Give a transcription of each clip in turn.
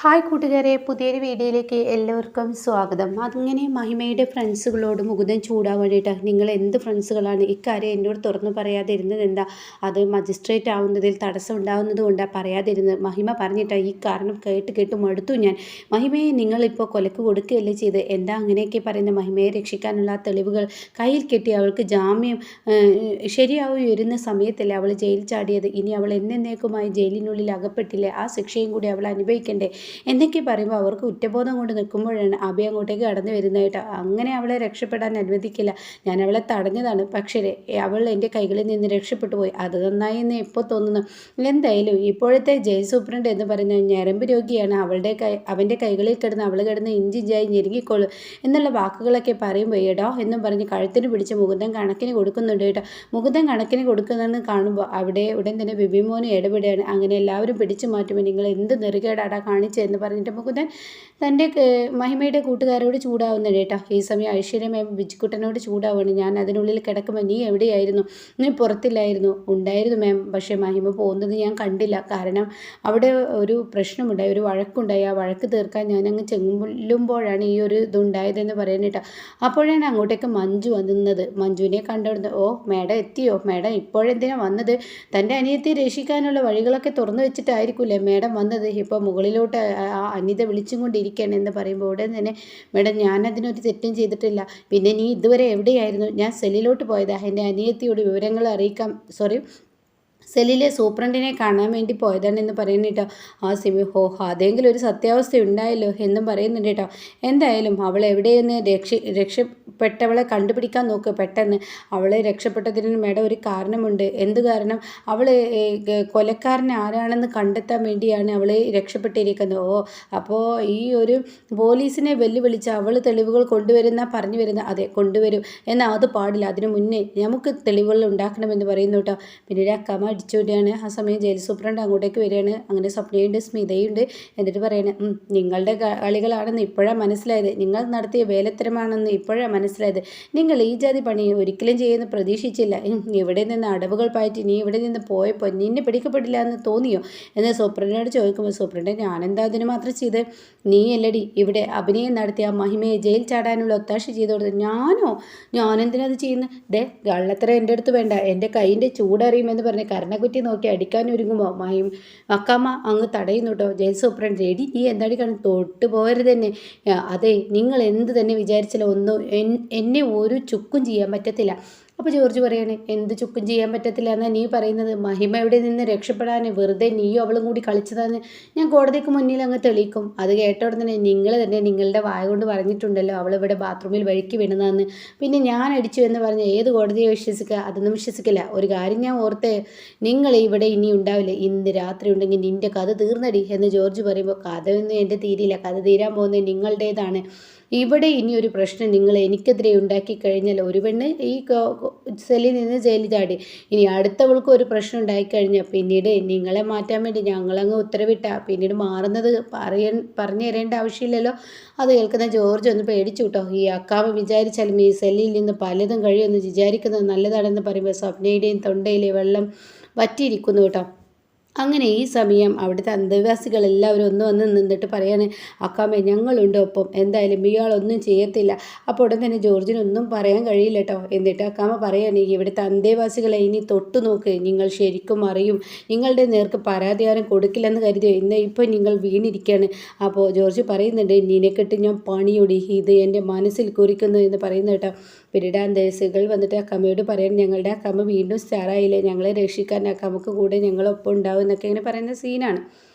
Hi കൂട്ടുകാരെ, പുതിയൊരു വീഡിയോയിലേക്ക് എല്ലാവർക്കും സ്വാഗതം. അങ്ങനെ മഹിമയുടെ ഫ്രണ്ട്സുകളോട് മുകുന്ദൻ ചൂടാൻ വേണ്ടിയിട്ട് നിങ്ങൾ എന്ത് ഫ്രണ്ട്സുകളാണ് ഇക്കാര്യം എന്നോട് തുറന്നു പറയാതിരുന്നത് എന്താ? അത് മജിസ്ട്രേറ്റ് ആവുന്നതിൽ തടസ്സം ഉണ്ടാകുന്നത് കൊണ്ടാണ് പറയാതിരുന്നത്. മഹിമ പറഞ്ഞിട്ടാണ് ഈ കാരണം കേട്ട് മടുത്തു ഞാൻ. മഹിമയെ നിങ്ങളിപ്പോൾ കൊലക്ക് കൊടുക്കുകയല്ലേ ചെയ്ത്? എന്താ അങ്ങനെയൊക്കെ പറയുന്ന? മഹിമയെ രക്ഷിക്കാനുള്ള തെളിവുകൾ കയ്യിൽ കെട്ടി അവൾക്ക് ജാമ്യം ശരിയായി വരുന്ന സമയത്തല്ലേ അവൾ ജയിൽ ചാടിയത്. ഇനി അവൾ എന്നേക്കുമായി ജയിലിനുള്ളിൽ അകപ്പെട്ടില്ലേ? ആ ശിക്ഷയും കൂടി അവൾ അനുഭവിക്കണ്ടേ എന്നൊക്കെ പറയുമ്പോൾ അവർക്ക് കുറ്റബോധം കൊണ്ട് നിൽക്കുമ്പോഴാണ് അഭി അങ്ങോട്ടേക്ക് കടന്നു വരുന്നതായിട്ട്. അങ്ങനെ അവളെ രക്ഷപ്പെടാൻ അനുവദിക്കില്ല, ഞാൻ അവളെ തടഞ്ഞതാണ്, പക്ഷേ അവൾ എൻ്റെ കൈകളിൽ നിന്ന് രക്ഷപ്പെട്ടു പോയി. അത് നന്നായി എന്ന് ഇപ്പോൾ തോന്നുന്നു. എന്തായാലും ഇപ്പോഴത്തെ ജയിൽ സൂപ്രണ്ട് എന്ന് പറയുന്ന ഞരമ്പ് രോഗിയാണ്. അവൻ്റെ കൈകളിൽ കിടന്ന് അവൾ കിടന്ന് ഇഞ്ചിഞ്ചായി ഞെരുങ്ങിക്കോളും എന്നുള്ള വാക്കുകളൊക്കെ പറയുമ്പോൾ എടോ എന്നും പറഞ്ഞ് കഴുത്തിന് പിടിച്ച് മുകുന്ദൻ കണക്കിന് കൊടുക്കുന്നുണ്ട് കേട്ടോ. മുകുന്ദൻ കണക്കിന് കൊടുക്കുന്നതെന്ന് കാണുമ്പോൾ അവിടെ ഉടൻ തന്നെ ബിബിമോനും ഇടപെടുകയാണ്. അങ്ങനെ എല്ലാവരും പിടിച്ചു മാറ്റുമ്പോൾ നിങ്ങൾ എന്ത് നെറുകേടാടാ എന്ന് പറഞ്ഞിട്ട് മുകുന്ദൻ തൻ്റെ മഹിമയുടെ കൂട്ടുകാരോട് ചൂടാവുന്നുണ്ട് കേട്ടോ. ഈ സമയം ഐശ്വര്യ മാം ബിജുക്കുട്ടനോട് ചൂടാവുകയാണ്. ഞാൻ അതിനുള്ളിൽ കിടക്കുമ്പോൾ നീ എവിടെയായിരുന്നു? നീ പുറത്തില്ലായിരുന്നു? ഉണ്ടായിരുന്നു മാം, പക്ഷേ മഹിമ പോകുന്നത് ഞാൻ കണ്ടില്ല. കാരണം അവിടെ ഒരു പ്രശ്നമുണ്ടായി, ഒരു വഴക്കുണ്ടായി. ആ വഴക്ക് തീർക്കാൻ ഞാനങ്ങ് ചെല്ലുമ്പോഴാണ് ഈ ഒരു ഇതുണ്ടായതെന്ന് പറയുന്നത്. അപ്പോഴാണ് അങ്ങോട്ടേക്ക് മഞ്ജു വന്നത്. മഞ്ജുവിനെ കണ്ടിരുന്നു. ഓ മാഡം എത്തിയോ? മാഡം ഇപ്പോഴെന്തിനാണ് വന്നത്? തൻ്റെ അനിയത്തെ രക്ഷിക്കാനുള്ള വഴികളൊക്കെ തുറന്നു വെച്ചിട്ടായിരിക്കില്ലേ മാഡം വന്നത്? ഇപ്പോൾ മുകളിലോട്ട് അനിത വിളിച്ചും കൊണ്ടിരിക്കുകയാണ് എന്ന് പറയുമ്പോൾ ഉടൻ തന്നെ മേഡം ഞാനതിനൊരു തെറ്റും ചെയ്തിട്ടില്ല. പിന്നെ നീ ഇതുവരെ എവിടെയായിരുന്നു? ഞാൻ സെല്ലിലോട്ട് പോയതാ എൻ്റെ അനിയത്തിയോട് വിവരങ്ങൾ അറിയിക്കാം. സെല്ലിലെ സൂപ്രണ്ടിനെ കാണാൻ വേണ്ടി പോയതാണെന്ന് പറയുന്നു കേട്ടോ. ആ സിമി അതെങ്കിലും ഒരു സത്യാവസ്ഥ ഉണ്ടായല്ലോ എന്നും പറയുന്നുണ്ട് കേട്ടോ. എന്തായാലും അവൾ എവിടെയെന്ന് രക്ഷപ്പെട്ടവളെ കണ്ടുപിടിക്കാൻ നോക്ക് പെട്ടെന്ന്. അവളെ രക്ഷപ്പെട്ടതിന് മേഡം ഒരു കാരണമുണ്ട്. എന്ത് കാരണം? അവൾ കൊലക്കാരൻ ആരാണെന്ന് കണ്ടെത്താൻ വേണ്ടിയാണ് അവൾ രക്ഷപ്പെട്ടിരിക്കുന്നത്. അപ്പോൾ ഈ ഒരു പോലീസിനെ വെല്ലുവിളിച്ച് അവൾ തെളിവുകൾ പറഞ്ഞു വരുന്നത്. അതെ, കൊണ്ടുവരും. എന്നാൽ അത് പാടില്ല. അതിനു മുന്നേ നമുക്ക് തെളിവുകൾ ഉണ്ടാക്കണമെന്ന് പറയുന്നു കേട്ടോ. പിന്നീട് അക്കമ്മ അടിച്ചുകൊണ്ടാണ്. ആ സമയം ജയിൽ സൂപ്രണ്ട് അങ്ങോട്ടേക്ക് വരികയാണ്. അങ്ങനെ സ്വപ്നയുണ്ട്, സ്മിതയുണ്ട്. എന്നിട്ട് പറയണേ, നിങ്ങളുടെ കളികളാണെന്ന് ഇപ്പോഴാണ് മനസ്സിലായത്, നിങ്ങൾ നടത്തിയ വേലത്തരമാണെന്ന് ഇപ്പോഴാണ് മനസ്സിലായത്. നിങ്ങൾ ഈ ജാതി പണി ഒരിക്കലും ചെയ്യുമെന്ന് പ്രതീക്ഷിച്ചില്ല. ഇവിടെ നിന്ന് അടവുകൾ പാറ്റി നീ ഇവിടെ നിന്ന് പോയപ്പോൾ നിന്നെ പിടിക്കപ്പെടില്ല എന്ന് തോന്നിയോ എന്ന് സൂപ്രണ്ടിനോട് ചോദിക്കുമ്പോൾ സൂപ്രണ്ട് ഞാനെന്താ അതിന് മാത്രം ചെയ്ത്? നീ അല്ലടി ഇവിടെ അഭിനയം നടത്തിയ ആ മഹിമയെ ജയിൽ ചാടാനുള്ള ഒത്താശ ചെയ്തു കൊടുത്തത്. ഞാനെന്തിനത് ചെയ്യുന്നത്? ഗള്ളത്ര എൻ്റെ അടുത്ത് വേണ്ട, എൻ്റെ കൈയിൻ്റെ ചൂടറിയുമെന്ന് പറഞ്ഞ് കരണക്കുറ്റി നോക്കി അടിക്കാൻ ഒരുങ്ങുമ്പോൾ അക്കാമ്മ അങ്ങ് തടയുന്നു കേട്ടോ. ജയിൽ സൂപ്രണ്ട് റെഡി, നീ എന്താടി കാണും? തൊട്ട് പോകരുത് തന്നെ. അതെ, നിങ്ങൾ എന്ത് തന്നെ വിചാരിച്ചാലും എന്നെ ഒരു ചുക്കും ചെയ്യാൻ പറ്റത്തില്ല. അപ്പോൾ ജോർജ് പറയാണ്, എന്ത് ചുക്കും ചെയ്യാൻ പറ്റത്തില്ല എന്നാ നീ പറയുന്നത്? മഹിമ ഇവിടെ നിന്ന് രക്ഷപ്പെടാൻ വെറുതെ നീയും അവളും കൂടി കളിച്ചതാന്ന് ഞാൻ കോടതിക്ക് മുന്നിൽ അങ്ങ് തെളിയിക്കും. അത് കേട്ട ഉടനെ നിങ്ങൾ തന്നെ നിങ്ങളുടെ വായ കൊണ്ട് പറഞ്ഞിട്ടുണ്ടല്ലോ അവൾ ഇവിടെ ബാത്റൂമിൽ വഴിക്ക് വീണതാന്ന്. പിന്നെ ഞാൻ അടിച്ചു എന്ന് പറഞ്ഞ് ഏത് കോടതിയെ വിശ്വസിക്കുക? അതൊന്നും വിശ്വസിക്കില്ല. ഒരു കാര്യം ഞാൻ ഓർത്തേ, നിങ്ങൾ ഇവിടെ ഇനി ഉണ്ടാവില്ല. ഇന്ന് രാത്രി ഉണ്ടെങ്കിൽ നിൻ്റെ കഥ തീർന്നടി എന്ന് ജോർജ് പറയുമ്പോൾ കഥയൊന്നും എൻ്റെ തീരില്ല. കഥ തീരാൻ പോകുന്നത് നിങ്ങളുടേതാണ്. ഇവിടെ ഇനി ഒരു പ്രശ്നം നിങ്ങൾ എനിക്കെതിരെ ഉണ്ടാക്കി കഴിഞ്ഞാൽ ഒരു പെണ്ണ് ഈ സെല്ലിൽ നിന്ന് ജയിലിൽ ചാടി. ഇനി അടുത്തവൾക്ക് ഒരു പ്രശ്നം ഉണ്ടായിക്കഴിഞ്ഞാൽ പിന്നീട് നിങ്ങളെ മാറ്റാൻ വേണ്ടി ഞങ്ങളങ്ങ് ഉത്തരവിട്ട പിന്നീട് മാറുന്നത് പറഞ്ഞു തരേണ്ട ആവശ്യമില്ലല്ലോ. അത് കേൾക്കുന്ന ജോർജ് ഒന്ന് പേടിച്ചു കേട്ടോ. ഈ അക്കാമ വിചാരിച്ചാലും ഈ സെല്ലിൽ നിന്ന് പലതും കഴിയുമെന്ന് വിചാരിക്കുന്നത് നല്ലതാണെന്ന് പറയുമ്പോൾ സ്വപ്നയുടെയും തൊണ്ടയിലെ വെള്ളം വറ്റിയിരിക്കുന്നു കേട്ടോ. അങ്ങനെ ഈ സമയം അവിടുത്തെ അന്തേവാസികളെല്ലാവരും ഒന്ന് വന്ന് നിന്നിട്ട് പറയാണ്, അക്കാമേ ഞങ്ങളുണ്ട് ഒപ്പം, എന്തായാലും ഇയാളൊന്നും ചെയ്യത്തില്ല. അപ്പോൾ ഉടൻ തന്നെ ജോർജിനൊന്നും പറയാൻ കഴിയില്ല കേട്ടോ. എന്നിട്ട് അക്കാമ പറയാണ്, ഇവിടുത്തെ അന്തേവാസികളെ ഇനി തൊട്ടു നോക്ക്, നിങ്ങൾ ശരിക്കും അറിയും. നിങ്ങളുടെ നേർക്ക് പരാതി ആരും കൊടുക്കില്ലെന്ന് കരുതിയോ? ഇപ്പോൾ നിങ്ങൾ വീണിരിക്കുകയാണ്. അപ്പോൾ ജോർജ് പറയുന്നുണ്ട്, നിനക്കെട്ട് ഞാൻ പണിയൊടി, ഇത് എൻ്റെ മനസ്സിൽ കുറിക്കുന്നു എന്ന് പറയുന്നു കേട്ടോ. പിന്നീട് അന്തേവാസികൾ വന്നിട്ട് അക്കാമയോട് പറയാൻ, ഞങ്ങളുടെ അക്കാമ വീണ്ടും സ്റ്റാറായില്ലേ, ഞങ്ങളെ രക്ഷിക്കാൻ അക്കാമക്ക് കൂടെ ഞങ്ങളൊപ്പം ഉണ്ടാവും എന്നൊക്കെ ഇങ്ങനെ പറയുന്ന സീനാണ്.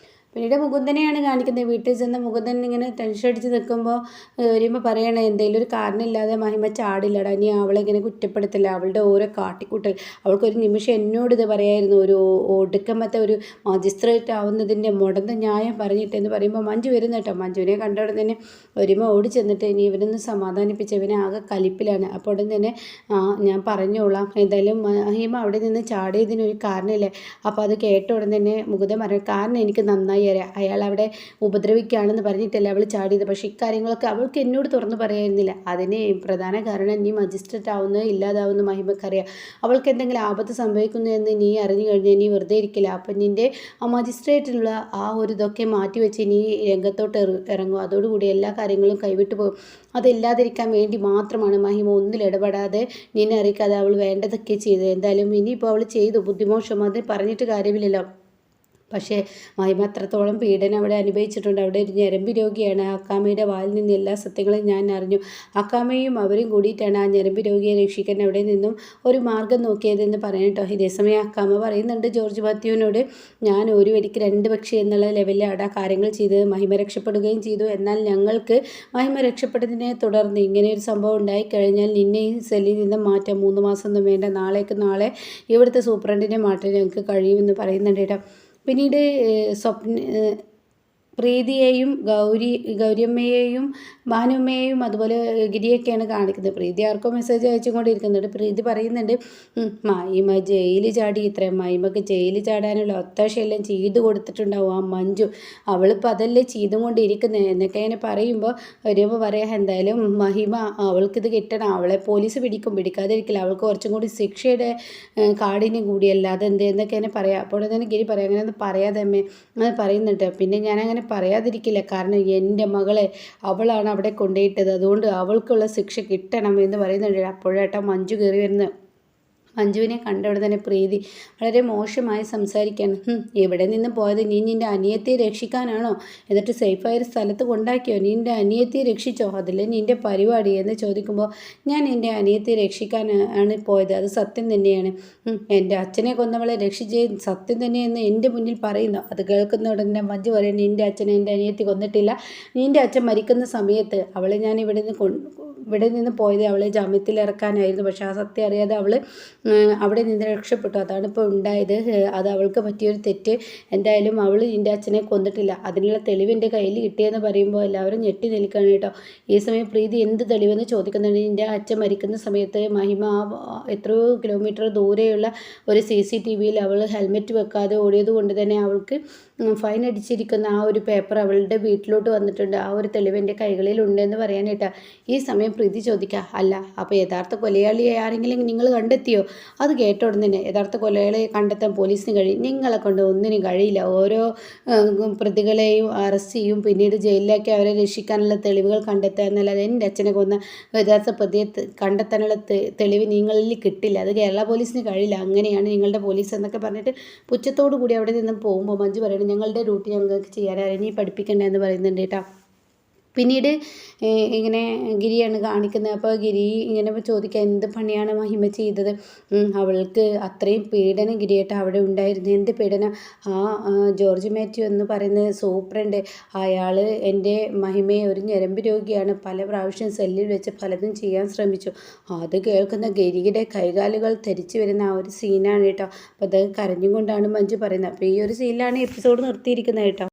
പിന്നീട് മുകുന്ദനെയാണ് കാണിക്കുന്നത്. വീട്ടിൽ ചെന്ന് മുകുന്ദൻ ഇങ്ങനെ ടെൻഷൻ അടിച്ച് നിൽക്കുമ്പോൾ വരുമ്പോൾ പറയണേ, എന്തെങ്കിലും ഒരു കാരണമില്ലാതെ മഹിമ ചാടില്ലടാ, നീ അവളെ ഇങ്ങനെ കുറ്റപ്പെടുത്തില്ല. അവളുടെ ഓരോ കാട്ടിക്കൂട്ടൽ, അവൾക്കൊരു നിമിഷം എന്നോട് ഇത് പറയായിരുന്നു, ഒരു ഒടുക്കമത്തെ ഒരു മജിസ്ട്രേറ്റ് ആവുന്നതിൻ്റെ മുടന്ത ന്യായം പറഞ്ഞിട്ടെന്ന് പറയുമ്പോൾ മഞ്ജു വരുന്ന കേട്ടോ. മഞ്ജുവിനെ കണ്ട ഉടൻ തന്നെ ഒരുമ ഓടി ചെന്നിട്ട് ഇനി ഇവനൊന്ന് സമാധാനിപ്പിച്ച് ഇവനെ ആകെ കലിപ്പിലാണ്. അപ്പോൾ ഉടൻ തന്നെ ഞാൻ പറഞ്ഞോളാം, എന്തായാലും മഹിമ അവിടെ നിന്ന് ചാടിയതിനൊരു കാരണമില്ലേ. അപ്പോൾ അത് കേട്ട ഉടൻ തന്നെ മുകുന്ദൻ പറഞ്ഞു, കാരണം എനിക്ക് നന്നായി നന്നായി അറിയാം. അയാൾ അവിടെ ഉപദ്രവിക്കുകയാണെന്ന് പറഞ്ഞിട്ടല്ല അവൾ ചാടിയത്. പക്ഷേ ഇക്കാര്യങ്ങളൊക്കെ അവൾക്ക് എന്നോട് തുറന്നു പറയായിരുന്നില്ല. അതിന് പ്രധാന കാരണം നീ മജിസ്ട്രേറ്റ് ആവുന്നത് ഇല്ലാതാവുന്ന മഹിമക്കറിയാം. അവൾക്ക് എന്തെങ്കിലും ആപത്ത് സംഭവിക്കുന്നു എന്ന് നീ അറിഞ്ഞു കഴിഞ്ഞാൽ നീ വെറുതെ ഇരിക്കില്ല. അപ്പം നിൻ്റെ ആ മജിസ്ട്രേറ്റിനുള്ള ആ ഒരു ഇതൊക്കെ മാറ്റിവെച്ച് നീ രംഗത്തോട്ട് ഇറങ്ങും. അതോടുകൂടി എല്ലാ കാര്യങ്ങളും കൈവിട്ടു പോകും. അതില്ലാതിരിക്കാൻ വേണ്ടി മാത്രമാണ് മഹിമ ഒന്നിൽ ഇടപെടാതെ നിന്നെ അറിയിക്കാതെ അവൾ വേണ്ടതൊക്കെ ചെയ്തത്. എന്തായാലും ഇനിയിപ്പോൾ അവൾ ചെയ്തു ബുദ്ധിമോശം, അത് പറഞ്ഞിട്ട് കാര്യമില്ലല്ലോ. പക്ഷേ മഹിമ അത്രത്തോളം പീഡനം അവിടെ അനുഭവിച്ചിട്ടുണ്ട്. അവിടെ ഒരു ഞരമ്പ് രോഗിയാണ്. അക്കാമയുടെ വായിൽ നിന്ന് എല്ലാ സത്യങ്ങളും ഞാൻ അറിഞ്ഞു. അക്കാമയും അവരും കൂടിയിട്ടാണ് ആ ഞരമ്പ് രോഗിയെ രക്ഷിക്കാൻ അവിടെ നിന്നും ഒരു മാർഗം നോക്കിയതെന്ന് പറയട്ടോ. ഇതേസമയം അക്കാമ പറയുന്നുണ്ട് ജോർജ് മാത്യുവിനോട്, ഞാൻ ഒരു വെടിക്ക് രണ്ട് പക്ഷി എന്നുള്ള ലെവലിൽ അവിടെ ആ കാര്യങ്ങൾ ചെയ്തത്. മഹിമ രക്ഷപ്പെടുകയും ചെയ്തു. എന്നാൽ ഞങ്ങൾക്ക് മഹിമ രക്ഷപ്പെട്ടതിനെ തുടർന്ന് ഇങ്ങനെ ഒരു സംഭവം ഉണ്ടായിക്കഴിഞ്ഞാൽ നിന്നെ ഈ സെല്ലിൽ നിന്ന് മാറ്റാം. 3 മാസമൊന്നും വേണ്ട, നാളെ ഇവിടുത്തെ സൂപ്രണ്ടിനെ മാറ്റാൻ ഞങ്ങൾക്ക് കഴിയുമെന്ന് പറയുന്നുണ്ട് കേട്ടോ. പിന്നീട് പ്രീതിയെയും ഗൗരിയമ്മയെയും ഭാനുമ്മയെയും അതുപോലെ ഗിരിയൊക്കെയാണ് കാണിക്കുന്നത്. പ്രീതി ആർക്കോ മെസ്സേജ് അയച്ചുകൊണ്ടിരിക്കുന്നുണ്ട്. പ്രീതി പറയുന്നുണ്ട്, മഹിമ ജയിലിൽ ചാടി, ഇത്രയും മഹിമക്ക് ജയിലിൽ ചാടാനുള്ള ഒത്താശയെല്ലാം ചെയ്തു കൊടുത്തിട്ടുണ്ടാവും ആ മഞ്ജു. അവളിപ്പോൾ അതല്ലേ ചെയ്തും കൊണ്ടിരിക്കുന്നത് എന്നൊക്കെ ഇങ്ങനെ വരുമ്പോൾ പറയാം, എന്തായാലും മഹിമ അവൾക്കിത് കിട്ടണം, അവളെ പോലീസ് പിടിക്കാതിരിക്കില്ല, അവൾക്ക് കുറച്ചും കൂടി ശിക്ഷയുടെ കാഠിന്യം കൂടിയല്ല അതെന്തെന്നൊക്കെ ഇങ്ങനെ പറയാം. അപ്പോൾ തന്നെ ഗിരി പറയാം, അങ്ങനെ ഒന്നും പറയാതെ അമ്മേ അങ്ങനെ പറയുന്നുണ്ട്. പിന്നെ ഞാനങ്ങനെ പറയാതിരിക്കില്ല, കാരണം എൻ്റെ മകളെ അവളാണ് അവിടെ കൊണ്ടുപോയിട്ടത്, അതുകൊണ്ട് അവൾക്കുള്ള ശിക്ഷ കിട്ടണം എന്ന് പറയുന്നുണ്ട്. അപ്പോഴേട്ടാ മഞ്ജു കയറി വരുന്നത്. മഞ്ജുവിനെ കണ്ടവിടെ തന്നെ പ്രീതി വളരെ മോശമായി സംസാരിക്കുകയാണ്. എവിടെ നിന്ന് പോയത്? നീ നിൻ്റെ അനിയത്തെ രക്ഷിക്കാനാണോ? എന്നിട്ട് സേഫായൊരു സ്ഥലത്ത് കൊണ്ടാക്കിയോ? നിൻ്റെ അനിയത്തെ രക്ഷിച്ചോ? അതില്ലേ നിൻ്റെ പരിപാടി എന്ന് ചോദിക്കുമ്പോൾ, ഞാൻ എൻ്റെ അനിയത്തെ രക്ഷിക്കാനാണ് പോയത്, അത് സത്യം തന്നെയാണ്. എൻ്റെ അച്ഛനെ കൊന്നവളെ രക്ഷിച്ച് സത്യം തന്നെയെന്ന് എൻ്റെ മുന്നിൽ പറയുന്നു. അത് കേൾക്കുന്ന ഉടനെ മഞ്ജു പറയും, നിൻ്റെ അച്ഛനെ എൻ്റെ അനിയത്തി കൊന്നിട്ടില്ല. നിൻ്റെ അച്ഛൻ മരിക്കുന്ന സമയത്ത് അവളെ ഞാൻ ഇവിടെ നിന്ന് പോയത് അവളെ ജാമ്യത്തിൽ ഇറക്കാനായിരുന്നു. പക്ഷേ ആ സത്യം അറിയാതെ അവൾ അവിടെ നിന്ന് രക്ഷപ്പെട്ടു. അതാണ് ഇപ്പോൾ ഉണ്ടായത്. അത് അവൾക്ക് പറ്റിയൊരു തെറ്റ്. എന്തായാലും അവൾ നിൻ്റെ അച്ഛനെ കൊന്നിട്ടില്ല, അതിനുള്ള തെളിവ് എൻ്റെ കയ്യിൽ കിട്ടിയെന്ന് പറയുമ്പോൾ എല്ലാവരും ഞെട്ടി നിൽക്കുകയാണ് കേട്ടോ. ഈ സമയം പ്രീതി എന്ത് തെളിവെന്ന് ചോദിക്കുന്നുണ്ട്. നിൻ്റെ അച്ഛൻ മരിക്കുന്ന സമയത്ത് മഹിമ എത്രയോ കിലോമീറ്റർ ദൂരെയുള്ള ഒരു CCTVയിൽ അവൾ ഹെൽമെറ്റ് വെക്കാതെ ഓടിയത് കൊണ്ട് തന്നെ അവൾക്ക് ഫൈൻ അടിച്ചിരിക്കുന്ന ആ ഒരു പേപ്പർ അവളുടെ വീട്ടിലോട്ട് വന്നിട്ടുണ്ട്. ആ ഒരു തെളിവ് എൻ്റെ കൈകളിൽ ഉണ്ടെന്ന് പറയാനായിട്ടാ. ഈ സമയം പ്രീതി ചോദിക്കുക, അല്ല അപ്പോൾ യഥാർത്ഥ കൊലയാളിയെ ആരെങ്കിലും നിങ്ങൾ കണ്ടെത്തിയോ? അത് കേട്ട ഉടനെ തന്നെ യഥാർത്ഥ കൊലയാളിയെ കണ്ടെത്താൻ പോലീസിന് കഴിയും, നിങ്ങളെ കൊണ്ട് ഒന്നിനും കഴിയില്ല. ഓരോ പ്രതികളെയും അറസ്റ്റ് ചെയ്യും, പിന്നീട് ജയിലിലേക്ക് അവരെ രക്ഷിക്കാനുള്ള തെളിവുകൾ കണ്ടെത്തുക എന്നല്ലാതെ എൻ്റെ അച്ഛനെ കൊന്ന യഥാർത്ഥ പ്രതിയെ കണ്ടെത്താനുള്ള തെളിവ് നിങ്ങളിൽ കിട്ടില്ല, അത് കേരള പോലീസിന് കഴിയില്ല, അങ്ങനെയാണ് നിങ്ങളുടെ പോലീസ് എന്നൊക്കെ പറഞ്ഞിട്ട് പുച്ഛത്തോടു കൂടി അവിടെ നിന്നും പോകുമ്പോൾ മഞ്ജു പറയണം, ഞങ്ങളുടെ ഡ്യൂട്ടി ഞങ്ങൾക്ക് ചെയ്യാനായി നീ പഠിപ്പിക്കണ്ട എന്ന് പറയുന്നുണ്ട് കേട്ടോ. പിന്നീട് ഇങ്ങനെ ഗിരിയാണ് കാണിക്കുന്നത്. അപ്പോൾ ഗിരി ഇങ്ങനെ ചോദിക്കുക, എന്ത് പണിയാണ് മഹിമ ചെയ്തത്? അവൾക്ക് അത്രയും പീഡനം ഗിരിയേട്ട അവിടെ ഉണ്ടായിരുന്നു. എന്ത് പീഡനം? ജോർജ് മാത്യു എന്ന് പറയുന്ന സൂപ്രണ്ട്, അയാൾ എൻ്റെ മഹിമയെ ഒരു ഞരമ്പ് രോഗിയാണ്, പല പ്രാവശ്യം സെല്ലിൽ വെച്ച് പലതും ചെയ്യാൻ ശ്രമിച്ചു. അത് കേൾക്കുന്ന ഗിരിയുടെ കൈകാലുകൾ ധരിച്ചു വരുന്ന ആ ഒരു സീനാണ് കേട്ടോ. അപ്പോൾ അത് കരഞ്ഞും കൊണ്ടാണ് മഞ്ജു പറയുന്നത്. അപ്പോൾ ഈ ഒരു സീനിലാണ് എപ്പിസോഡ് നിർത്തിയിരിക്കുന്നത് കേട്ടോ.